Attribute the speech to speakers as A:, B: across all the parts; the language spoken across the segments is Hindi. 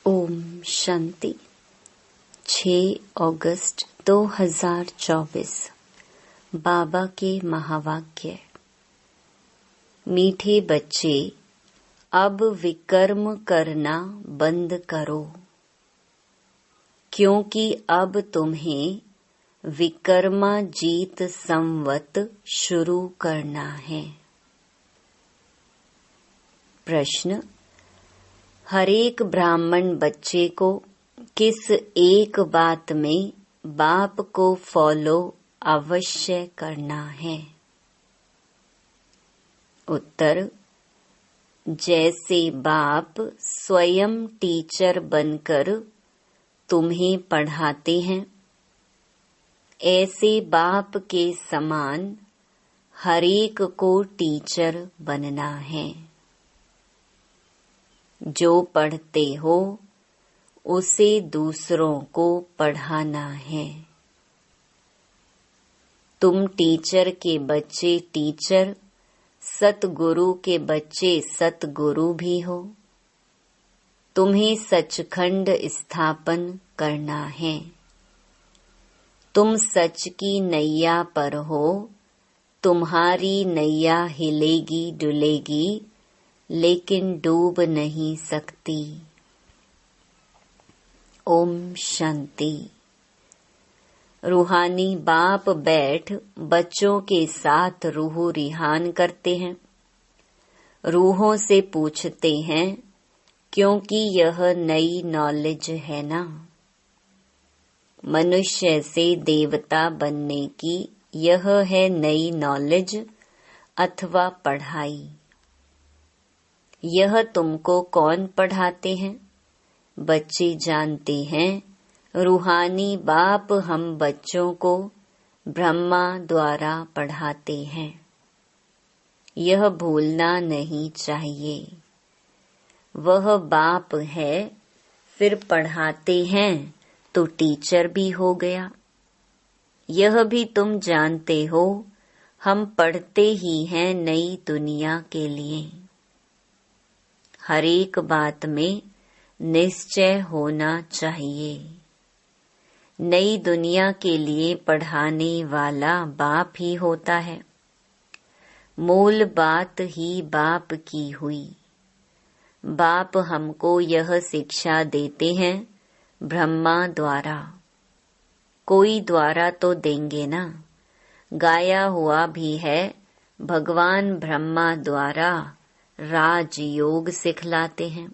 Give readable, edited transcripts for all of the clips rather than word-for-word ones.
A: ओम शांति। 6 अगस्त 2024 बाबा के महावाक्य। मीठे बच्चे, अब विकर्म करना बंद करो, क्योंकि अब तुम्हें विकर्माजीत संवत शुरू करना है। प्रश्न: हरेक ब्राह्मण बच्चे को किस एक बात में बाप को फॉलो अवश्य करना है? उत्तर: जैसे बाप स्वयं टीचर बनकर तुम्हें पढ़ाते हैं, ऐसे बाप के समान हरेक को टीचर बनना है। जो पढ़ते हो उसे दूसरों को पढ़ाना है। तुम टीचर के बच्चे टीचर, सतगुरु के बच्चे सतगुरु भी हो। तुम्हें सचखंड स्थापन करना है। तुम सच की नैया पर हो, तुम्हारी नैया हिलेगी डुलेगी, लेकिन डूब नहीं सकती। ओम शांति। रूहानी बाप बैठ बच्चों के साथ रूह रिहान करते हैं। रूहों से पूछते हैं, क्योंकि यह नई नॉलेज है ना। मनुष्य से देवता बनने की यह है नई नॉलेज अथवा पढ़ाई। यह तुमको कौन पढ़ाते हैं? बच्चे जानते हैं, रूहानी बाप हम बच्चों को ब्रह्मा द्वारा पढ़ाते हैं। यह भूलना नहीं चाहिए। वह बाप है, फिर पढ़ाते हैं तो टीचर भी हो गया। यह भी तुम जानते हो, हम पढ़ते ही हैं नई दुनिया के लिए। हर एक बात में निश्चय होना चाहिए। नई दुनिया के लिए पढ़ाने वाला बाप ही होता है। मूल बात ही बाप की हुई। बाप हमको यह शिक्षा देते हैं ब्रह्मा द्वारा। कोई द्वारा तो देंगे ना। गाया हुआ भी है, भगवान ब्रह्मा द्वारा राजयोग सिखलाते हैं।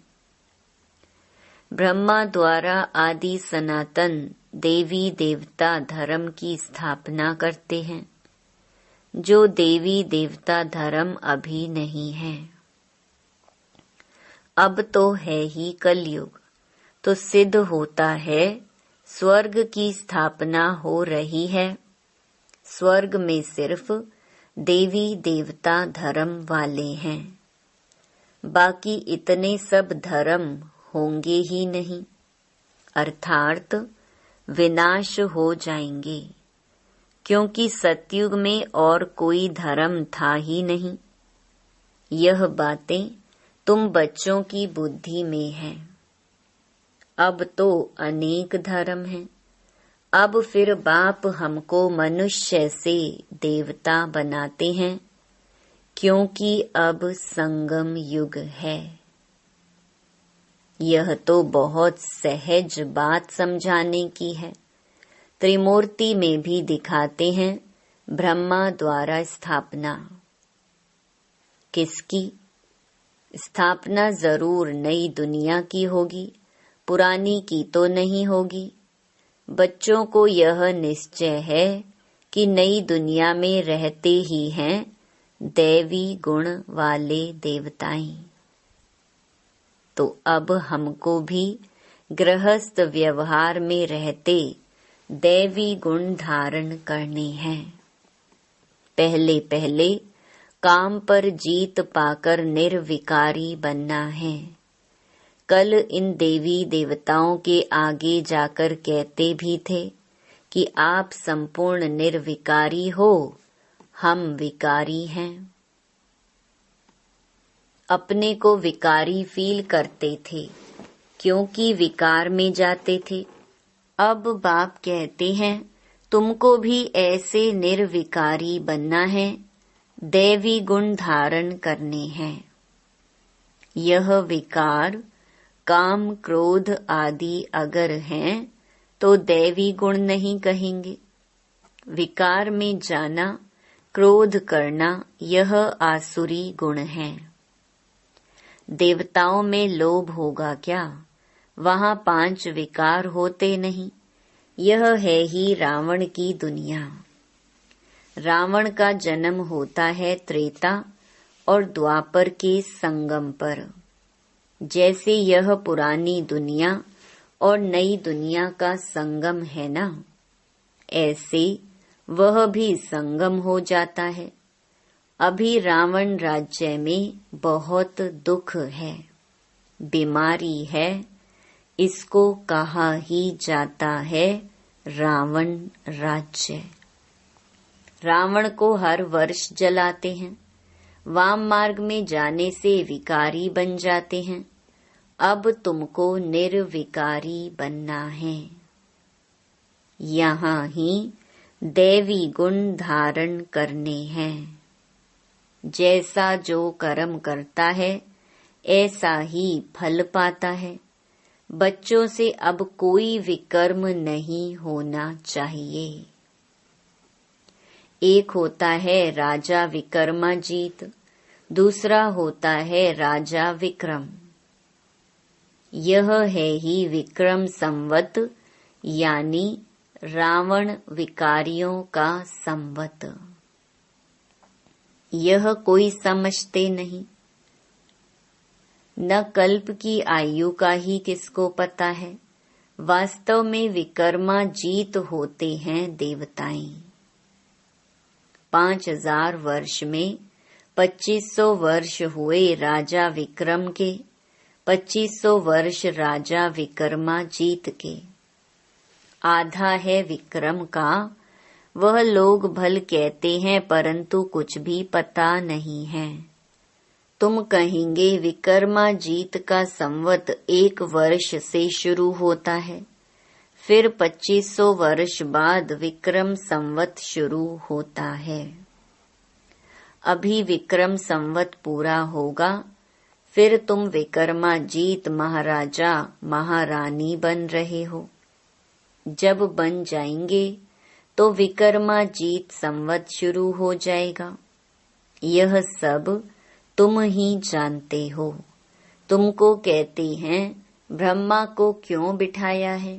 A: ब्रह्मा द्वारा आदि सनातन देवी देवता धर्म की स्थापना करते हैं, जो देवी देवता धर्म अभी नहीं है। अब तो है ही कलयुग, तो सिद्ध होता है स्वर्ग की स्थापना हो रही है। स्वर्ग में सिर्फ देवी देवता धर्म वाले हैं, बाकी इतने सब धर्म होंगे ही नहीं, अर्थात विनाश हो जाएंगे, क्योंकि सतयुग में और कोई धर्म था ही नहीं। यह बातें तुम बच्चों की बुद्धि में है। अब तो अनेक धर्म हैं। अब फिर बाप हमको मनुष्य से देवता बनाते हैं, क्योंकि अब संगम युग है। यह तो बहुत सहज बात समझाने की है। त्रिमूर्ति में भी दिखाते हैं ब्रह्मा द्वारा स्थापना। किसकी स्थापना? जरूर नई दुनिया की होगी, पुरानी की तो नहीं होगी। बच्चों को यह निश्चय है कि नई दुनिया में रहते ही हैं दैवी गुण वाले देवताएं। तो अब हमको भी गृहस्थ व्यवहार में रहते दैवी गुण धारण करने हैं। पहले पहले काम पर जीत पाकर निर्विकारी बनना है। कल इन देवी देवताओं के आगे जाकर कहते भी थे कि आप संपूर्ण निर्विकारी हो, हम विकारी हैं। अपने को विकारी फील करते थे, क्योंकि विकार में जाते थे। अब बाप कहते हैं तुमको भी ऐसे निर्विकारी बनना है, दैवी गुण धारण करने हैं। यह विकार काम क्रोध आदि अगर हैं तो दैवी गुण नहीं कहेंगे। विकार में जाना, क्रोध करना यह आसुरी गुण है। देवताओं में लोभ होगा क्या? वहाँ 5 विकार होते नहीं। यह है ही रावण की दुनिया। रावण का जन्म होता है त्रेता और द्वापर के संगम पर। जैसे यह पुरानी दुनिया और नई दुनिया का संगम है ना, ऐसे वह भी संगम हो जाता है। अभी रावण राज्य में बहुत दुख है, बीमारी है। इसको कहा ही जाता है रावण राज्य। रावण को हर वर्ष जलाते हैं। वाम मार्ग में जाने से विकारी बन जाते हैं। अब तुमको निर्विकारी बनना है। यहाँ ही दैवी गुण धारण करने हैं। जैसा जो कर्म करता है ऐसा ही फल पाता है। बच्चों से अब कोई विकर्म नहीं होना चाहिए। एक होता है राजा विक्रमाजीत, दूसरा होता है राजा विक्रम। यह है ही विक्रम संवत, यानी रावण विकारियों का संवत। यह कोई समझते नहीं। न कल्प की आयु का ही किसको पता है। वास्तव में विकर्मा जीत होते हैं देवताएं। 5000 वर्ष में 2500 वर्ष हुए राजा विक्रम के, 2500 वर्ष राजा विकर्मा जीत के। आधा है विक्रम का, वह लोग भल कहते हैं परंतु कुछ भी पता नहीं है। तुम कहेंगे विकर्मा जीत का संवत 1 वर्ष से शुरू होता है, फिर 2500 वर्ष बाद विक्रम संवत शुरू होता है। अभी विक्रम संवत पूरा होगा, फिर तुम विकर्मा जीत महाराजा महारानी बन रहे हो। जब बन जाएंगे तो विकर्मा जीत संवत शुरू हो जाएगा। यह सब तुम ही जानते हो। तुमको कहते हैं ब्रह्मा को क्यों बिठाया है?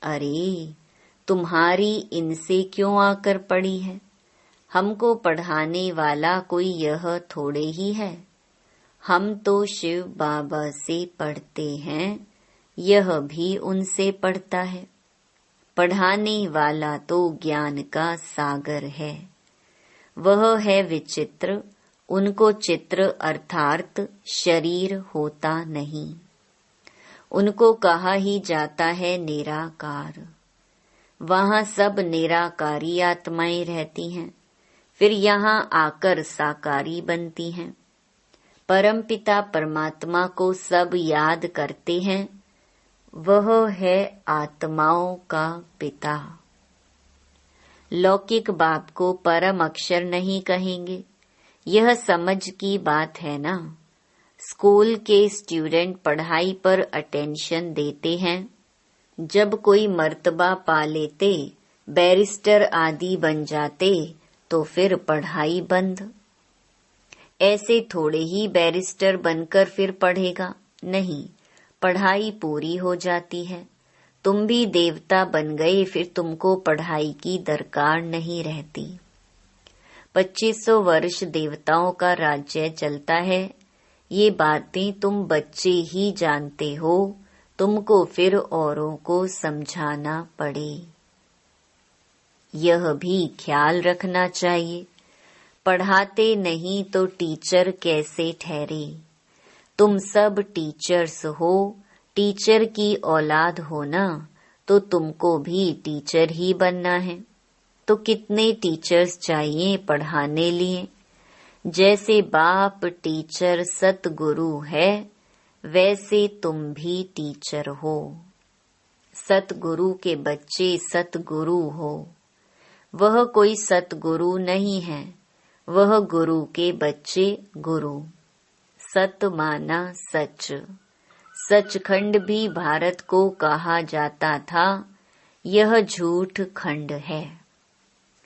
A: अरे तुम्हारी इनसे क्यों आकर पड़ी है? हमको पढ़ाने वाला कोई यह थोड़े ही है। हम तो शिव बाबा से पढ़ते हैं, यह भी उनसे पढ़ता है। पढ़ाने वाला तो ज्ञान का सागर है। वह है विचित्र, उनको चित्र अर्थात शरीर होता नहीं। उनको कहा ही जाता है निराकार। वहाँ सब निराकारी आत्माएं रहती हैं, फिर यहाँ आकर साकारी बनती हैं। परमपिता परमात्मा को सब याद करते हैं, वह है आत्माओं का पिता। लौकिक बाप को परम अक्षर नहीं कहेंगे, यह समझ की बात है ना। स्कूल के स्टूडेंट पढ़ाई पर अटेंशन देते हैं। जब कोई मर्तबा पा लेते, बैरिस्टर आदि बन जाते, तो फिर पढ़ाई बंद। ऐसे थोड़े ही बैरिस्टर बनकर फिर पढ़ेगा, नहीं, पढ़ाई पूरी हो जाती है। तुम भी देवता बन गए, फिर तुमको पढ़ाई की दरकार नहीं रहती। 2500 वर्ष देवताओं का राज्य चलता है। ये बातें तुम बच्चे ही जानते हो, तुमको फिर औरों को समझाना पड़े। यह भी ख्याल रखना चाहिए, पढ़ाते नहीं तो टीचर कैसे ठहरे। तुम सब टीचर्स हो, टीचर की औलाद हो ना, तो तुमको भी टीचर ही बनना है। तो कितने टीचर्स चाहिए पढ़ाने लिए? जैसे बाप टीचर सतगुरु है, वैसे तुम भी टीचर हो। सतगुरु के बच्चे सतगुरु हो। वह कोई सतगुरु नहीं है, वह गुरु के बच्चे गुरु। सत माना सच। सचखंड भी भारत को कहा जाता था, यह झूठ खंड है।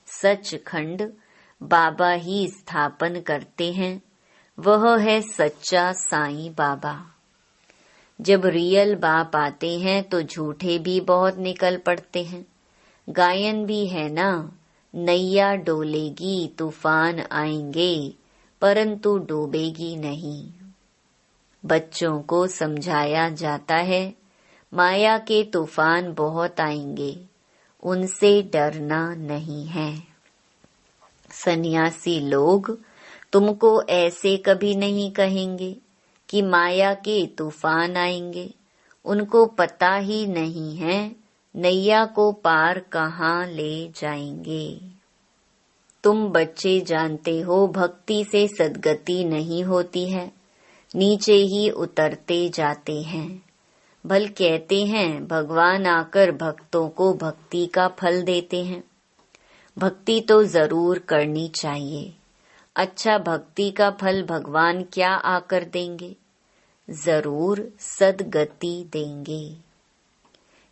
A: सचखंड बाबा ही स्थापन करते हैं, वह है सच्चा साईं बाबा। जब रियल बाप आते हैं तो झूठे भी बहुत निकल पड़ते हैं। गायन भी है ना, नैया डोलेगी तूफान आएंगे परंतु डूबेगी नहीं। बच्चों को समझाया जाता है माया के तूफान बहुत आएंगे, उनसे डरना नहीं है। सन्यासी लोग तुमको ऐसे कभी नहीं कहेंगे कि माया के तूफान आएंगे। उनको पता ही नहीं है नैया को पार कहाँ ले जाएंगे। तुम बच्चे जानते हो भक्ति से सद्गति नहीं होती है, नीचे ही उतरते जाते हैं। भल कहते हैं भगवान आकर भक्तों को भक्ति का फल देते हैं। भक्ति तो जरूर करनी चाहिए। अच्छा, भक्ति का फल भगवान क्या आकर देंगे? जरूर सद्गति देंगे।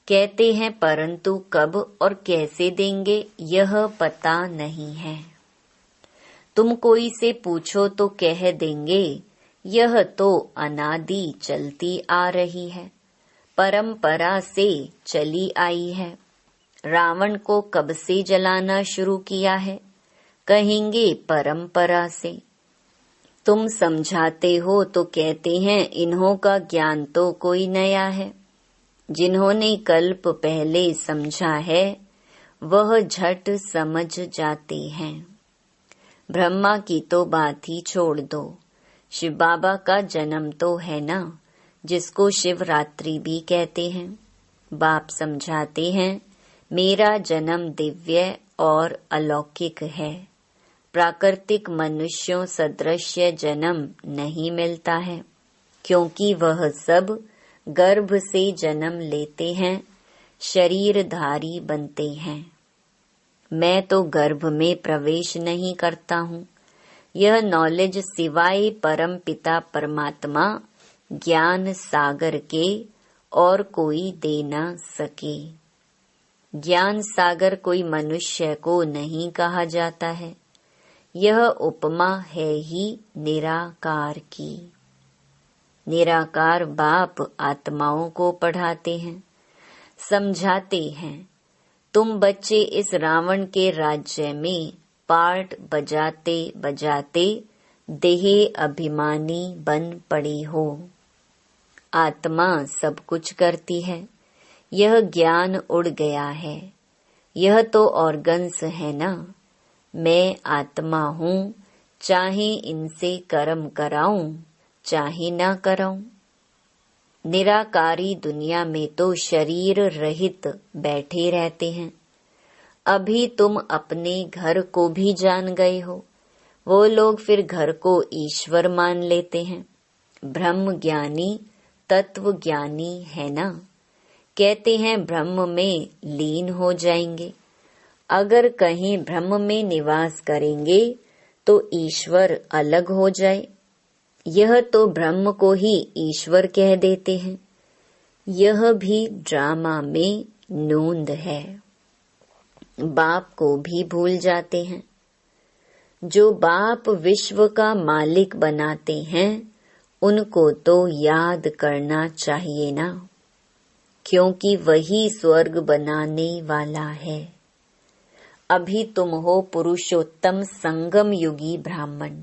A: कहते हैं परंतु कब और कैसे देंगे यह पता नहीं है। तुम कोई से पूछो तो कह देंगे यह तो अनादि चलती आ रही है, परंपरा से चली आई है। रावण को कब से जलाना शुरू किया है? कहेंगे परंपरा से। तुम समझाते हो तो कहते हैं इन्हों का ज्ञान तो कोई नया है। जिन्होंने कल्प पहले समझा है वह झट समझ जाते हैं। ब्रह्मा की तो बात ही छोड़ दो, शिव बाबा का जन्म तो है ना, जिसको शिवरात्रि भी कहते हैं। बाप समझाते हैं मेरा जन्म दिव्य और अलौकिक है। प्राकृतिक मनुष्यों सदृश्य जन्म नहीं मिलता है, क्योंकि वह सब गर्भ से जन्म लेते हैं, शरीरधारी बनते हैं। मैं तो गर्भ में प्रवेश नहीं करता हूँ। यह नॉलेज सिवाय परम पिता परमात्मा ज्ञान सागर के और कोई दे न सके। ज्ञान सागर कोई मनुष्य को नहीं कहा जाता है, यह उपमा है ही निराकार की। निराकार बाप आत्माओं को पढ़ाते हैं, समझाते हैं। तुम बच्चे इस रावण के राज्य में पार्ट बजाते बजाते देह अभिमानी बन पड़ी हो। आत्मा सब कुछ करती है, यह ज्ञान उड़ गया है। यह तो ऑर्गन्स है ना। मैं आत्मा हूँ, चाहे इनसे कर्म कराऊं चाहे ना कराऊं। निराकारी दुनिया में तो शरीर रहित बैठे रहते हैं। अभी तुम अपने घर को भी जान गए हो, वो लोग फिर घर को ईश्वर मान लेते हैं। ब्रह्म ज्ञानी तत्व ज्ञानी है ना, कहते हैं ब्रह्म में लीन हो जाएंगे। अगर कहीं ब्रह्म में निवास करेंगे तो ईश्वर अलग हो जाए। यह तो ब्रह्म को ही ईश्वर कह देते हैं। यह भी ड्रामा में नोंद है। बाप को भी भूल जाते हैं। जो बाप विश्व का मालिक बनाते हैं उनको तो याद करना चाहिए ना, क्योंकि वही स्वर्ग बनाने वाला है। अभी तुम हो पुरुषोत्तम संगम युगी ब्राह्मण।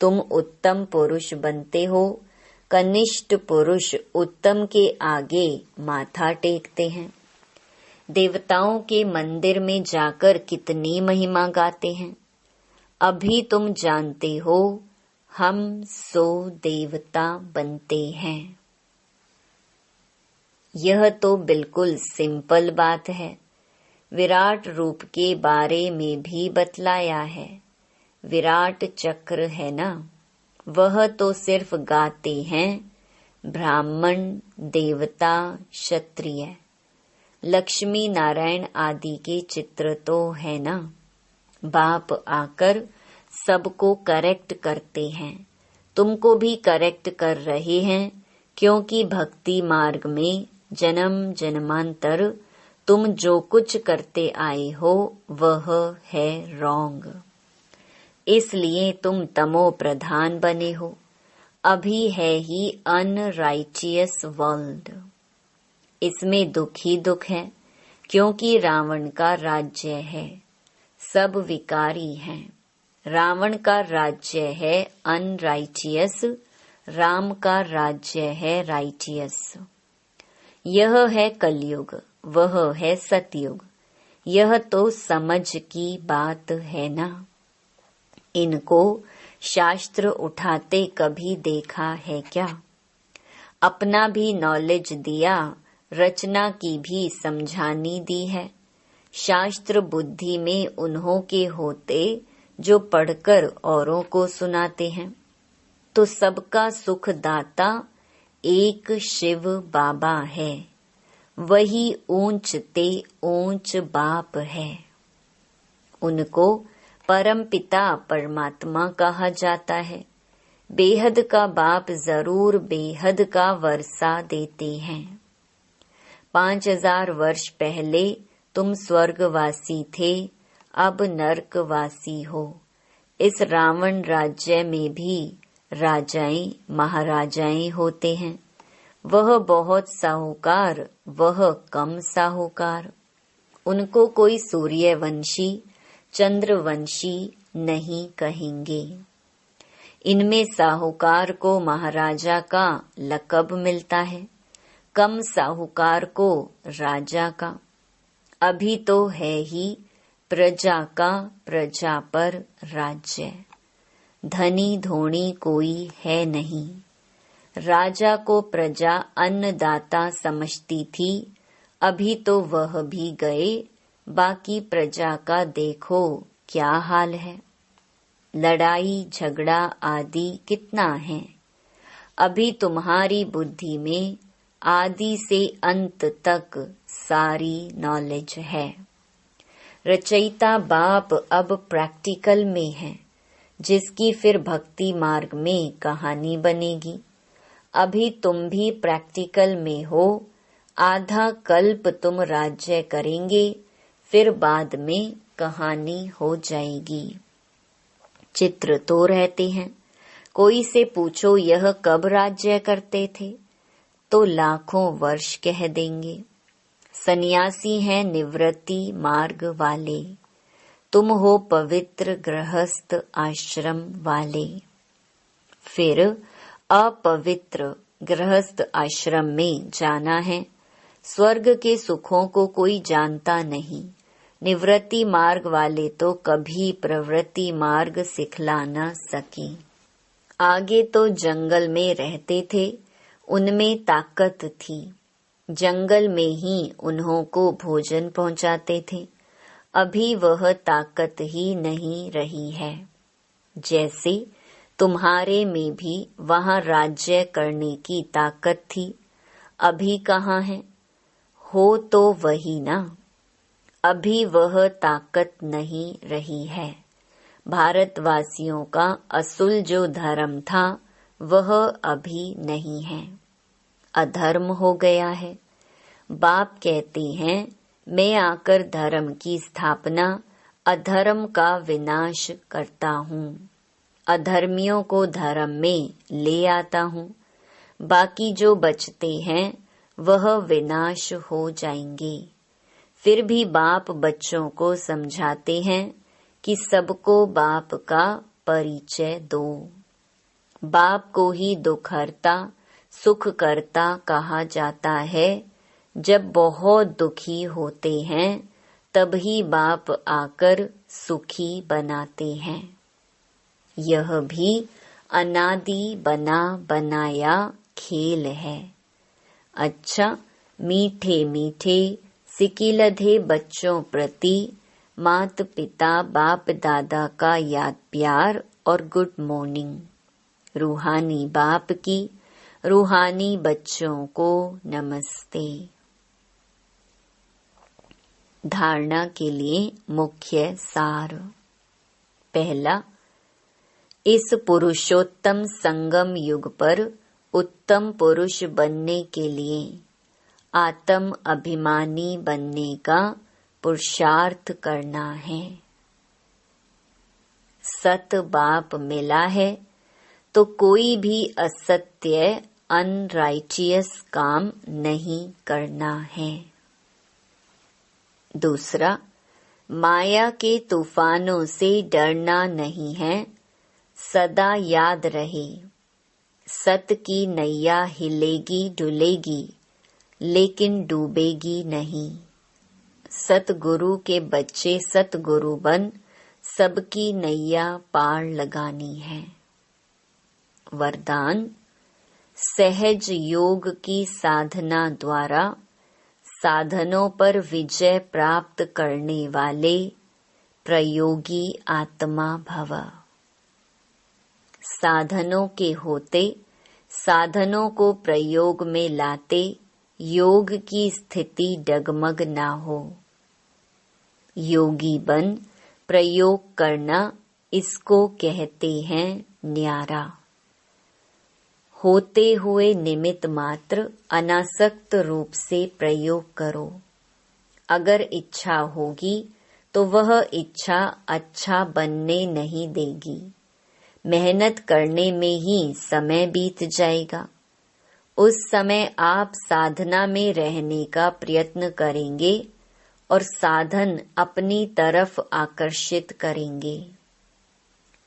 A: तुम उत्तम पुरुष बनते हो, कनिष्ठ पुरुष उत्तम के आगे माथा टेकते हैं। देवताओं के मंदिर में जाकर कितनी महिमा गाते हैं। अभी तुम जानते हो हम सो देवता बनते हैं। यह तो बिल्कुल सिंपल बात है। विराट रूप के बारे में भी बतलाया है। विराट चक्र है ना, वह तो सिर्फ गाते हैं ब्राह्मण, देवता, क्षत्रिय, लक्ष्मी नारायण आदि के चित्र तो है ना। बाप आकर सबको करेक्ट करते हैं, तुमको भी करेक्ट कर रहे हैं, क्योंकि भक्ति मार्ग में जन्म जन्मांतर तुम जो कुछ करते आए हो वह है रॉन्ग। इसलिए तुम तमो प्रधान बने हो। अभी है ही अनराइचियस वर्ल्ड। इसमें दुख ही दुख है, क्योंकि रावण का राज्य है, सब विकारी हैं। रावण का राज्य है अनराइचियस, राम का राज्य है राइचियस। यह है कलयुग, वह है सतयुग। यह तो समझ की बात है ना। इनको शास्त्र उठाते कभी देखा है क्या? अपना भी नॉलेज दिया, रचना की भी समझानी दी है। शास्त्र बुद्धि में उन्हों के होते जो पढ़कर औरों को सुनाते हैं। तो सबका सुख दाता एक शिव बाबा है, वही ऊंच ते ऊंच बाप है। उनको परम पिता परमात्मा कहा जाता है। बेहद का बाप जरूर बेहद का वर्षा देते हैं। 5000 वर्ष पहले तुम स्वर्गवासी थे, अब नरकवासी हो। इस रावण राज्य में भी राजाएं महाराजाएं होते हैं। वह बहुत साहूकार, वह कम साहूकार। उनको कोई सूर्यवंशी चंद्रवंशी नहीं कहेंगे। इनमें साहूकार को महाराजा का लक़ब मिलता है, कम साहूकार को राजा का। अभी तो है ही प्रजा का प्रजा पर राज्य। धनी धोनी कोई है नहीं। राजा को प्रजा अन्नदाता समझती थी, अभी तो वह भी गए। बाकी प्रजा का देखो क्या हाल है। लड़ाई झगड़ा आदि कितना है। अभी तुम्हारी बुद्धि में आदि से अंत तक सारी नॉलेज है। रचयिता बाप अब प्रैक्टिकल में है, जिसकी फिर भक्ति मार्ग में कहानी बनेगी। अभी तुम भी प्रैक्टिकल में हो। आधा कल्प तुम राज्य करेंगे, फिर बाद में कहानी हो जाएगी। चित्र तो रहते हैं। कोई से पूछो यह कब राज्य करते थे, तो लाखों वर्ष कह देंगे। सन्यासी हैं निवृत्ति मार्ग वाले, तुम हो पवित्र गृहस्थ आश्रम वाले। फिर अपवित्र गृहस्थ आश्रम में जाना है। स्वर्ग के सुखों को कोई जानता नहीं। निवृत्ति मार्ग वाले तो कभी प्रवृत्ति मार्ग सिखला न सके। आगे तो जंगल में रहते थे, उनमें ताकत थी। जंगल में ही उन्हों को भोजन पहुंचाते थे। अभी वह ताकत ही नहीं रही है। जैसे तुम्हारे में भी वहां राज्य करने की ताकत थी, अभी कहाँ है? हो तो वही ना। अभी वह ताकत नहीं रही है। भारतवासियों का असूल जो धर्म था वह अभी नहीं है, अधर्म हो गया है। बाप कहते हैं मैं आकर धर्म की स्थापना, अधर्म का विनाश करता हूँ। अधर्मियों को धर्म में ले आता हूँ। बाकी जो बचते हैं वह विनाश हो जाएंगे। फिर भी बाप बच्चों को समझाते हैं कि सबको बाप का परिचय दो। बाप को ही दुखहर्ता सुख करता कहा जाता है। जब बहुत दुखी होते हैं तभी बाप आकर सुखी बनाते हैं। यह भी अनादि बना बनाया खेल है। अच्छा, मीठे मीठे सिकिलधे बच्चों प्रति माता पिता बाप दादा का याद प्यार और गुड मॉर्निंग। रूहानी बाप की रूहानी बच्चों को नमस्ते। धारणा के लिए मुख्य सार। पहला, इस पुरुषोत्तम संगम युग पर उत्तम पुरुष बनने के लिए आत्म अभिमानी बनने का पुरुषार्थ करना है। सत बाप मिला है तो कोई भी असत्य अनराइचियस काम नहीं करना है। दूसरा, माया के तूफानों से डरना नहीं है। सदा याद रहे, सत की नैया हिलेगी डुलेगी लेकिन डूबेगी नहीं। सतगुरु के बच्चे सतगुरु बन सबकी नैया पार लगानी है। वरदान, सहज योग की साधना द्वारा साधनों पर विजय प्राप्त करने वाले प्रयोगी आत्मा भव। साधनों के होते साधनों को प्रयोग में लाते योग की स्थिति डगमग ना हो। योगी बन प्रयोग करना, इसको कहते हैं न्यारा। होते हुए निमित्त मात्र अनासक्त रूप से प्रयोग करो। अगर इच्छा होगी तो वह इच्छा अच्छा बनने नहीं देगी। मेहनत करने में ही समय बीत जाएगा। उस समय आप साधना में रहने का प्रयत्न करेंगे और साधन अपनी तरफ आकर्षित करेंगे।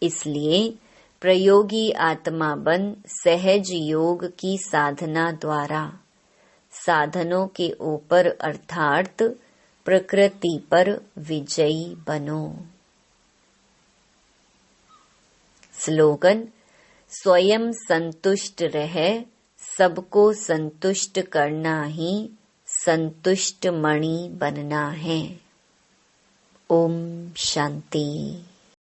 A: इसलिए प्रयोगी आत्मा बन सहज योग की साधना द्वारा साधनों के ऊपर अर्थात प्रकृति पर विजयी बनो। स्लोगन, स्वयं संतुष्ट रह, सबको संतुष्ट करना ही संतुष्ट मणि बनना है। ओम शांति।